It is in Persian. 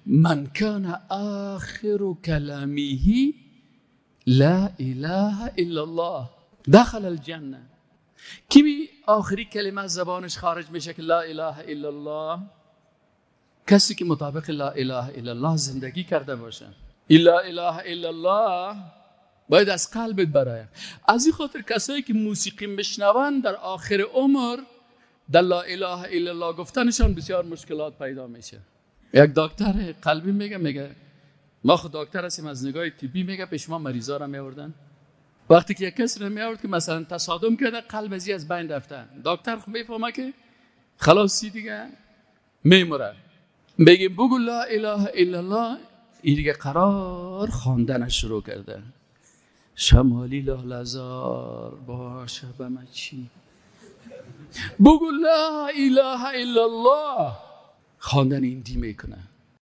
من کان آخر کلامه لا اله الا الله دخل الجنه. کی آخری کلمه از زبانش خارج میشه که لا اله الا الله؟ کسی که مطابق لا اله الا الله زندگی کرده باشه. لا اله الا الله باید از قلبت برای. از این خاطر کسایی که موسیقی میشنون در آخر عمر در لا اله الا الله گفتنشان بسیار مشکلات پیدا میشه. یک دکتر قلبی میگه ما خود دکتر هستیم، از نگاه طبی میگه پیش ما مریضا را میآوردن، وقتی که یک کسی را میآورد که مثلا تصادم کرده قلب از بین رفته، دکتر خود میفهمه که خلاصی دیگه میمره، بگیم بگو لا اله الا الله، این دیگه قرار خواندنش شروع کرده. شمالی لالزار باشه به من چی؟ بگو لا اله الا الله، خواندن این دی میکنه.